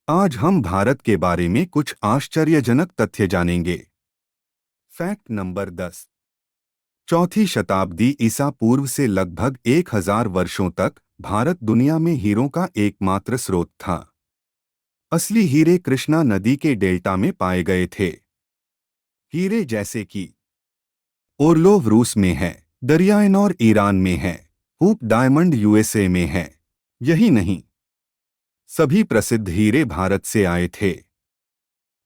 आज हम भारत के बारे में कुछ आश्चर्यजनक तथ्य जानेंगे। Fact number 10। चौथी शताब्दी ईसा पूर्व से लगभग 1000 वर्षों तक भारत दुनिया में हीरों का एकमात्र स्रोत था। असली हीरे कृष्णा नदी के डेल्टा में पाए गए थे। हीरे जैसे कि ओर्लोव रूस में है, दरियाएनौर ईरान में है, हूप डायमंड यूएसए में है। यही नहीं, सभी प्रसिद्ध हीरे भारत से आए थे।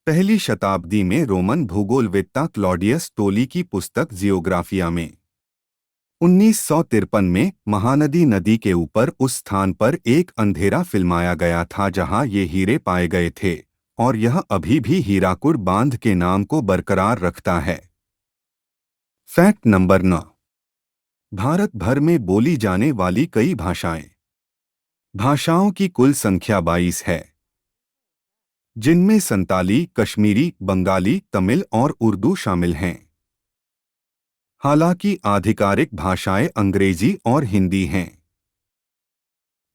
पहली शताब्दी में रोमन भूगोलवेत्ता क्लॉडियस टोली की पुस्तक जियोग्राफिया में 1953 में महानदी नदी के ऊपर उस स्थान पर एक अंधेरा फिल्माया गया था जहां ये हीरे पाए गए थे, और यह अभी भी हीराकुड बांध के नाम को बरकरार रखता है। Fact number 9। भारत भर में बोली जाने वाली कई भाषाएं। भाषाओं की कुल संख्या 22 है, जिनमें संताली, कश्मीरी, बंगाली, तमिल और उर्दू शामिल हैं। हालांकि आधिकारिक भाषाएं अंग्रेजी और हिंदी हैं।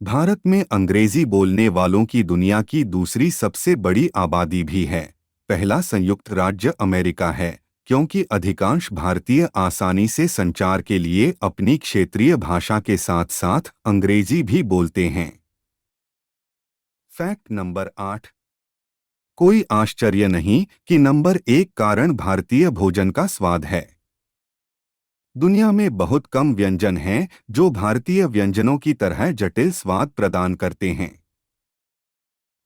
भारत में अंग्रेजी बोलने वालों की दुनिया की दूसरी सबसे बड़ी आबादी भी है। पहला संयुक्त राज्य अमेरिका है, क्योंकि अधिकांश भारतीय आसानी से संचार के लिए अपनी क्षेत्रीय भाषा के साथ साथ अंग्रेजी भी बोलते हैं। Fact number 8। कोई आश्चर्य नहीं कि नंबर 1 कारण भारतीय भोजन का स्वाद है। दुनिया में बहुत कम व्यंजन हैं जो भारतीय व्यंजनों की तरह जटिल स्वाद प्रदान करते हैं।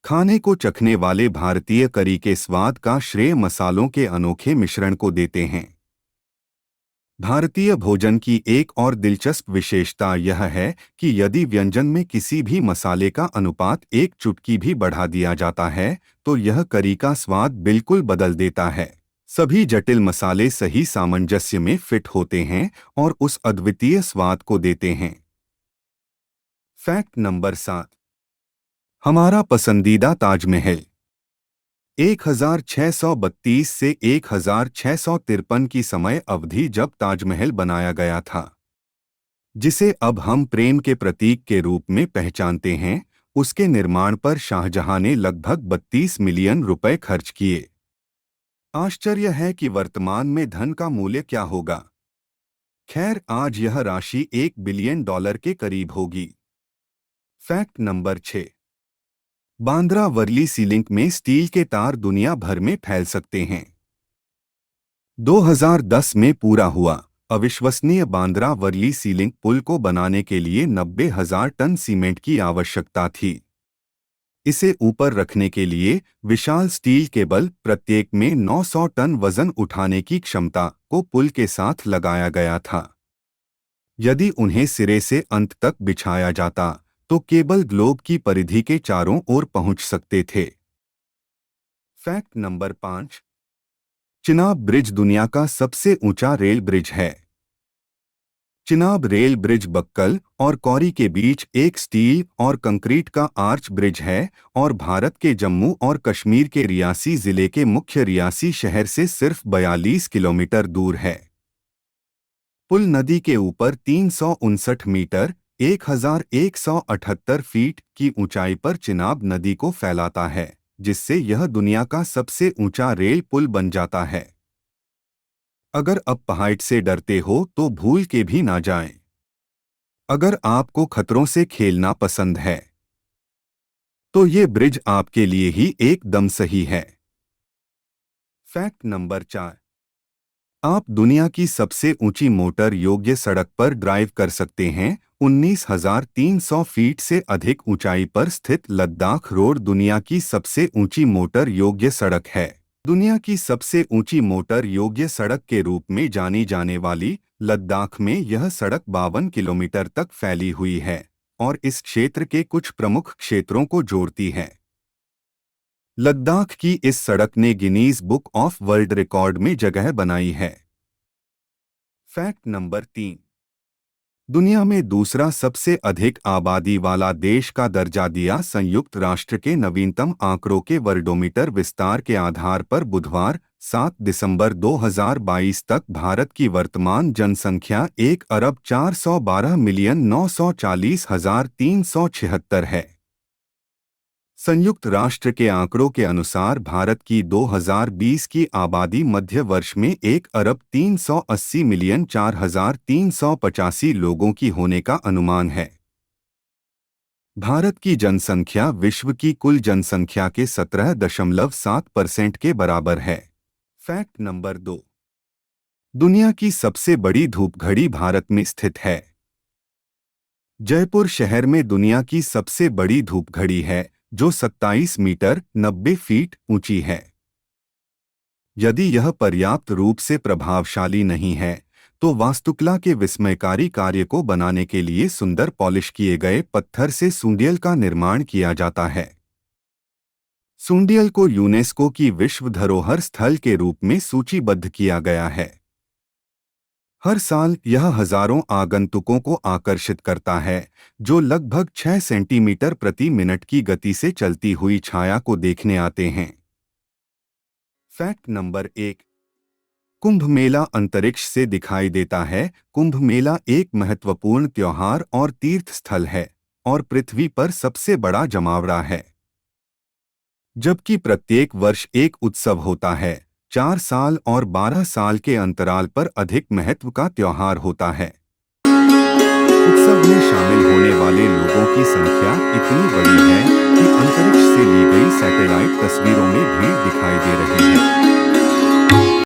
खाने को चखने वाले भारतीय करी के स्वाद का श्रेय मसालों के अनोखे मिश्रण को देते हैं। भारतीय भोजन की एक और दिलचस्प विशेषता यह है कि यदि व्यंजन में किसी भी मसाले का अनुपात एक चुटकी भी बढ़ा दिया जाता है तो यह करी का स्वाद बिल्कुल बदल देता है। सभी जटिल मसाले सही सामंजस्य में फिट होते हैं और उस अद्वितीय स्वाद को देते हैं। Fact number 7। हमारा पसंदीदा ताजमहल 1632 से 1653 की समय अवधि जब ताजमहल बनाया गया था, जिसे अब हम प्रेम के प्रतीक के रूप में पहचानते हैं, उसके निर्माण पर शाहजहां ने लगभग 32 मिलियन रुपए खर्च किए। आश्चर्य है कि वर्तमान में धन का मूल्य क्या होगा। खैर, आज यह राशि $1 बिलियन के करीब होगी। Fact number 6। बांद्रा वर्ली सी लिंक में स्टील के तार दुनिया भर में फैल सकते हैं। 2010 में पूरा हुआ अविश्वसनीय बांद्रा वर्ली सी लिंक पुल को बनाने के लिए 90,000 टन सीमेंट की आवश्यकता थी। इसे ऊपर रखने के लिए विशाल स्टील केबल, प्रत्येक में 900 टन वजन उठाने की क्षमता, को पुल के साथ लगाया गया था। यदि उन्हें सिरे से अंत तक बिछाया जाता तो केबल ग्लोब की परिधि के चारों ओर पहुंच सकते थे। Fact number 5। चिनाब ब्रिज दुनिया का सबसे ऊंचा रेल ब्रिज है। चिनाब रेल ब्रिज बक्कल और कौरी के बीच एक स्टील और कंक्रीट का आर्च ब्रिज है और भारत के जम्मू और कश्मीर के रियासी जिले के मुख्य रियासी शहर से सिर्फ 42 किलोमीटर दूर है। पुल नदी के ऊपर 359 मीटर 1178 फीट की ऊंचाई पर चिनाब नदी को फैलाता है, जिससे यह दुनिया का सबसे ऊंचा रेल पुल बन जाता है। अगर अब पहाड़ से डरते हो तो भूल के भी ना जाएं। अगर आपको खतरों से खेलना पसंद है तो ये ब्रिज आपके लिए ही एकदम सही है। Fact number 4। आप दुनिया की सबसे ऊंची मोटर योग्य सड़क पर ड्राइव कर सकते हैं। 19,300 फीट से अधिक ऊंचाई पर स्थित लद्दाख रोड दुनिया की सबसे ऊंची मोटर योग्य सड़क है। दुनिया की सबसे ऊंची मोटर योग्य सड़क के रूप में जानी जाने वाली लद्दाख में यह सड़क 52 किलोमीटर तक फैली हुई है और इस क्षेत्र के कुछ प्रमुख क्षेत्रों को जोड़ती है। लद्दाख की इस सड़क ने Guinness book of world record में जगह बनाई है। Fact number 3। दुनिया में दूसरा सबसे अधिक आबादी वाला देश का दर्जा दिया संयुक्त राष्ट्र के नवीनतम आंकड़ों के वर्ल्डोमीटर विस्तार के आधार पर बुधवार 7 दिसंबर 2022 तक भारत की वर्तमान जनसंख्या 1,412,940,376 है। संयुक्त राष्ट्र के आंकड़ों के अनुसार भारत की 2020 की आबादी मध्य वर्ष में 1,380,04,385 लोगों की होने का अनुमान है। भारत की जनसंख्या विश्व की कुल जनसंख्या के 17.7% के बराबर है। Fact number 2। दुनिया की सबसे बड़ी धूपघड़ी भारत में स्थित है। जयपुर शहर में दुनिया की सबसे बड़ी धूपघड़ी है, जो 27 मीटर 90 फीट ऊंची है। यदि यह पर्याप्त रूप से प्रभावशाली नहीं है, तो वास्तुकला के विस्मयकारी कार्य को बनाने के लिए सुंदर पॉलिश किए गए पत्थर से सूंडियल का निर्माण किया जाता है। सूंडियल को यूनेस्को की विश्व धरोहर स्थल के रूप में सूचीबद्ध किया गया है। हर साल यह हजारों आगंतुकों को आकर्षित करता है, जो लगभग 6 सेंटीमीटर प्रति मिनट की गति से चलती हुई छाया को देखने आते हैं। Fact number 1। कुंभ मेला अंतरिक्ष से दिखाई देता है। कुंभ मेला एक महत्वपूर्ण त्योहार और तीर्थ स्थल है और पृथ्वी पर सबसे बड़ा जमावड़ा है। जबकि प्रत्येक वर्ष एक उत्सव होता है, 4 साल और 12 साल के अंतराल पर अधिक महत्व का त्योहार होता है। उत्सव में शामिल होने वाले लोगों की संख्या इतनी बड़ी है कि अंतरिक्ष से ली गई सैटेलाइट तस्वीरों में भीड़ दिखाई दे रही है।